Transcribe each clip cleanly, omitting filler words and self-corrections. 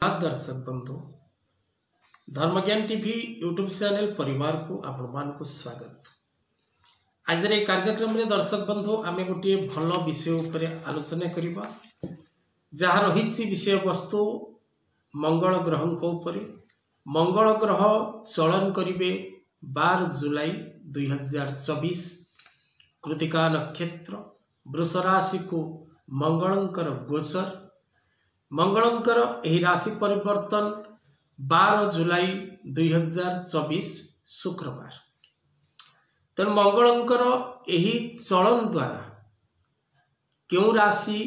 दर्शक बंधु धर्मज्ञान TV YouTube channel परिवार को आपण को स्वागत। आज रे कार्यक्रम रे दर्शक बंधु आमे गोटे भल विषय उपर आलोचना करिबा जहा रहिछि विषय वस्तु मंगल ग्रह ऊपर। मंगल ग्रह चलन करिवे 12 जुलाई 2024 कृतिका नक्षत्र वृष राशि को मंगलंकर गोचर। मंगलंकर एही राशि परिवर्तन 12 जुलाई 2024 शुक्रवार। तेणु मंगलंकर एही चलन द्वारा क्यों राशि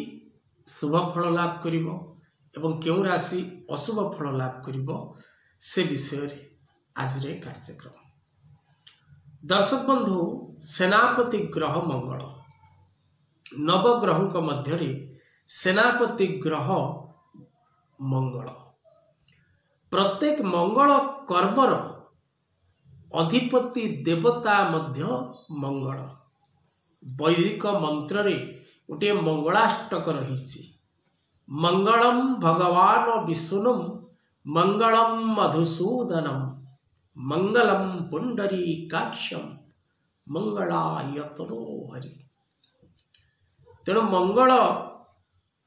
शुभ फल लाभ करिवो एवं क्यों राशि अशुभ फल लाभ करिवो से विषय रे आज रे कार्यक्रम। दर्शक बंधु सेनापति ग्रह मंगल नवग्रह मध्य सेनापति ग्रह मंगल। प्रत्येक मंगल कर्मर अधिपति देवता मध्य मंगल। वैदिक मंत्र रे गोटे मंगलाष्टक रही। मंगलम भगवान विष्णुम मंगलम मधुसूदनम मंगलम पुंडरीकाक्षम मंगलायतनो हरि। तेणु मंगल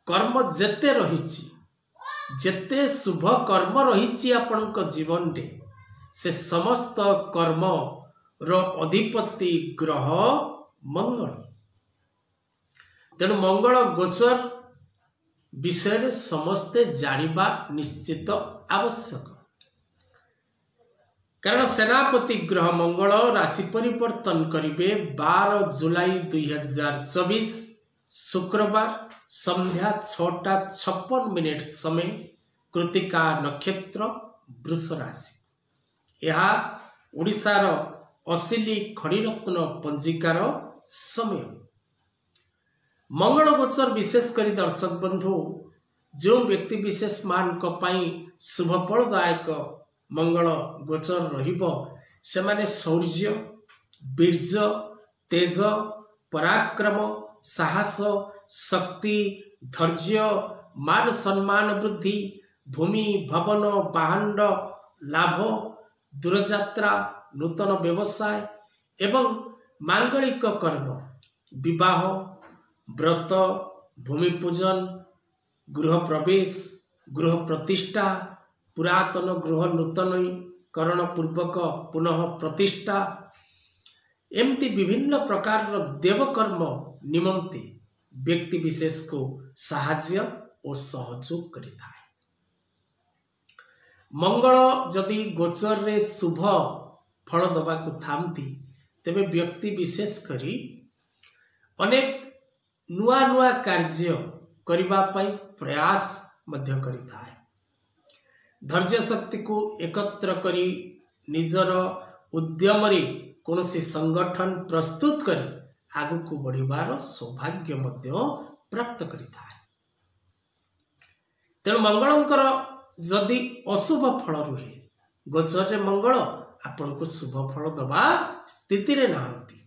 कर्म जेते रही जेते शुभ कर्म रही आपणक जीवन रे से समस्त कर्म रो अधिपति ग्रह मंगल। तेणु मंगल गोचर विषय समस्ते जानिबा निश्चित आवश्यक। कारण सेनापति ग्रह मंगल राशि परिवर्तन करिवे 12 जुलाई 2024 शुक्रवार संध्या 6:56 समय कृतिका नक्षत्र वृष राशि। यह ओडिशार असिली खड़ीरत्न पंजिकार समय। मंगल गोचर विशेष करी दर्शक बंधु जो व्यक्ति विशेष मान शुभ फलदायक मंगल गोचर रहिबो सेमाने शौर्य वीर्य तेज पराक्रम साहस शक्ति धैर्य मान सम्मान वृद्धि भूमि भवन बाहंड लाभ दूरयात्रा नूतन व्यवसाय एवं मांगलिक कर्म विवाह व्रत भूमि पूजन गृह प्रवेश गृह प्रतिष्ठा पुरातन गृह नूतनीकरण पूर्वक पुनः प्रतिष्ठा एमती विभिन्न प्रकार देवकर्म निमंते व्यक्ति विशेष को साहाय्य और सहयोग करिता है। मंगल जदि गोचर रे शुभ फल दबा को थामती तेबे व्यक्ति विशेष करी अनेक नुआ नुआ कार्य करिबा पई प्रयास मध्य करिता है। धैर्य शक्ति को एकत्र करी निजर उद्यम रे कौनसी संगठन प्रस्तुत करी आगु को बढ़िबार सौभाग्य मध्य प्राप्त करिता है। तेणु मंगलंकर जदि अशुभ फल रुहे गोचर रे मंगल आपन को शुभ फल दबा स्थिति रे नाहंती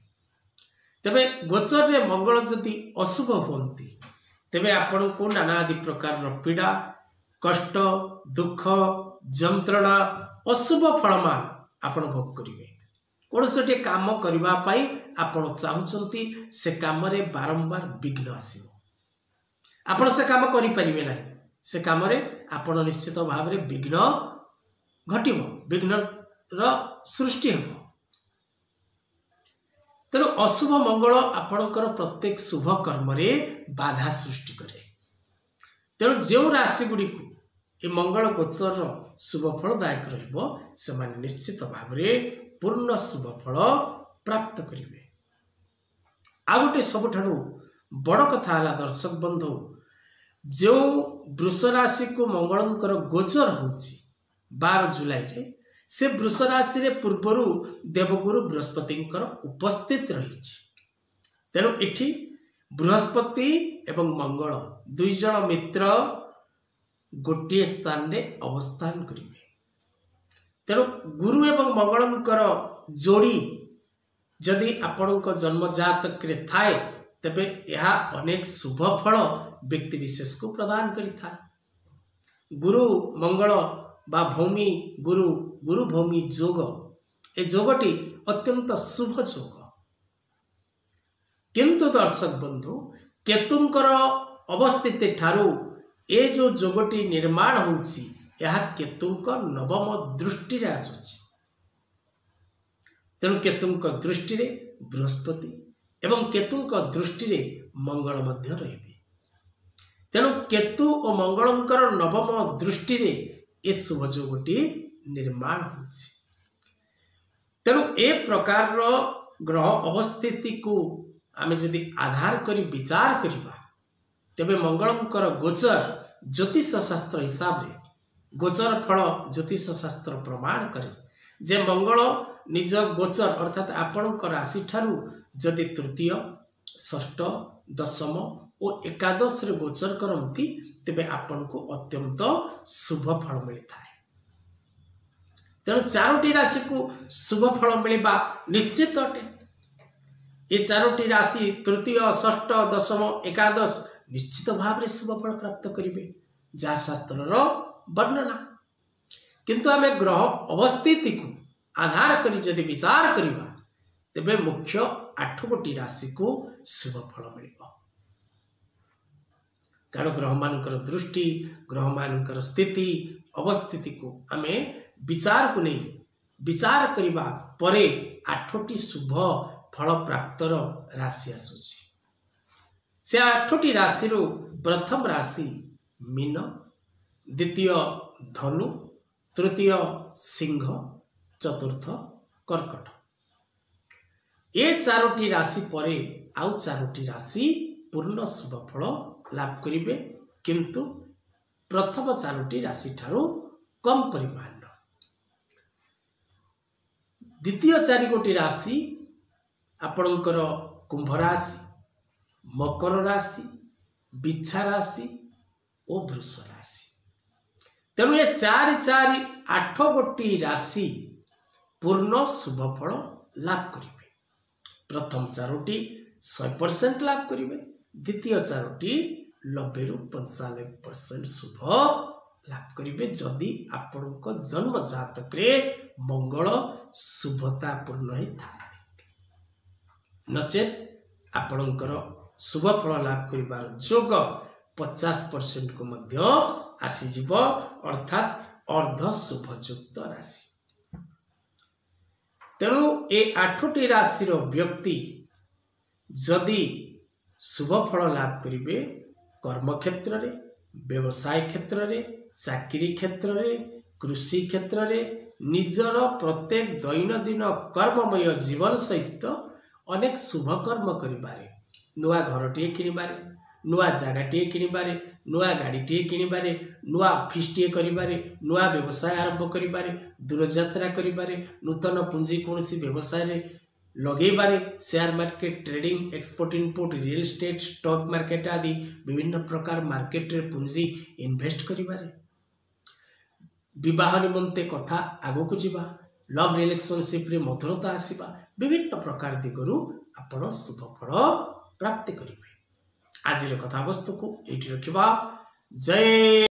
तेबे गोचर रे मंगल जदि अशुभ होती तेबे आपन को नाना आदि प्रकार पीड़ा कष्ट दुख जंत्रणा अशुभ फलमान आपन भोग करिवे। कौन से काम करबा पाई आपण चाहूचंती से काम रे बारंबार विघ्न आसीबो। आपण से काम करि परिबे नाही से काम रे आपण निश्चित भाव रे विघ्न घटिबो विघ्न र सृष्टि हो। तेणु अशुभ मंगल आपणकर प्रत्येक शुभ कर्म रे बाधा सृष्टि करे। तेणु जो राशि गुड़ी को ये मंगल गोचर शुभ फलदायक रहिबो सेमाने निश्चित भाव रे पूर्ण शुभ फल प्राप्त करिवे। आ गोटे सबठारु बड़ कथा है दर्शक बंधु जो वृष राशि को मंगलंकर गोचर होची 12 जुलाई रे से वृष राशि रे पूर्वरु देवगुरु बृहस्पति उपस्थित रही। तेणु इठी बृहस्पति एवं मंगल दुई जन मित्र गोटे स्थान रे अवस्थान करिवे। तेणु गुरु एवं मंगलंकर जोड़ी जदि आपणक जन्म जातक रे थाए तेबे यह अनेक शुभ फल व्यक्ति विशेष को प्रदान करिथा। गुरु मंगल बा भूमि गुरु गुरु भूमि जोग ए जोगटी अत्यंत शुभ जोग। किंतु दर्शक बंधु केतुंकर अवस्थिति ठारू ए जो जोगटी निर्माण होउची यह केतुंक नवम दृष्टि रे आसुची। तेणु केतुंक दृष्टि रे बृहस्पति एवं केतुंक दृष्टि रे मंगल मध्य रहिबे। तेणु केतु और मंगलंकर नवम दृष्टि रे ए शुभ जोगटी निर्माण होउची। तेणु ए प्रकार ग्रह अवस्थिति को आमे जदि आधार करी विचार करिबा तेबे मंगलंकर गोचर ज्योतिष शास्त्र हिसाब रे गोचर फल ज्योतिष शास्त्र प्रमाण करे जे मंगल निज गोचर अर्थात आपण राशि ठारू जदि तृतीय षष्ठ दशम और एकादश रे गोचर करती तेबे आपण को अत्यंत शुभ फल मिलता है। तेणु चारोटी राशि को शुभ फल मिलवा निश्चित अटे। ये चारोटी राशि तृतीय षष्ठ दशम एकादश निश्चित भाव में शुभ फल प्राप्त करेंगे जहाँ शास्त्र वर्णना। किंतु आमे ग्रह अवस्थिति को आधार करी जदि विचार करिबा तेबे मुख्य 8 गोटी राशि को शुभ फल मिलिबा। कारण ग्रह मानकर दृष्टि ग्रह मानकर स्थिति अवस्थिति को आमे विचार को नहीं विचार करिबा परे 8टी शुभ फल प्राप्तर राशि आसुची। से 8टी राशि रो प्रथम राशि मीन, द्वितीय धनु, तृतीय सिंह, चतुर्थ कर्कट। ये 4टी राशि परे आउ 4टी राशि पूर्ण शुभ फल लाभ करिवे किंतु प्रथम 4टी राशि ठारू कम परिमाण। द्वितीय 4 गोटी राशि आपणकर कुंभ राशि, मकर राशि, बिच्छा राशि और वृष राशि। तेणु ये 4 गोटी राशि पूर्ण शुभ फल लाभ करेंगे। प्रथम 4टी 100% लाभ करेंगे, द्वितीय 4टी 90 ରୁ 95% शुभ लाभ करेंगे जदि आपण जन्म जातक रे मंगल शुभता पूर्ण ही था। नचेत आपणकर शुभ फल लाभ करिबार जोग 50% को मध्य आसीजिव अर्थात अर्ध शुभयुक्त राशि। तेणु ए 8टी राशि व्यक्ति जदि शुभ फल लाभ करिवे कर्म क्षेत्र रे, व्यवसाय क्षेत्र रे, चाकरी क्षेत्र रे, कृषि क्षेत्र रे निजर प्रत्येक दैनंदिन कर्ममय जीवन सहित अनेक शुभ कर्म करिबारे, नुआ घरटीए किनिबारे, नुआ जगाटीए किनिबारे, नुआ गाड़ीटीए किनिबारे, नुआ ऑफिसटीए करिबारे, नुआ व्यवसाय आरंभ करिबारे, दूरयात्रा करिबारे, नूतन पुंजी कोनसी व्यवसाय रे लगेबारे, share market, trading, export input, real estate, stock market आदि विभिन्न प्रकार मार्केट रे पुंजी इन्वेस्ट करिबारे, विवाह निमंते कथा आगो को जीवा, लव रिलेशनशिप रे मधुरता आसीबा, विभिन्न प्रकार दिगरु आपण शुभ फल प्राप्त करिवे। आज कथा वस्तु को एठी रखिबा। जय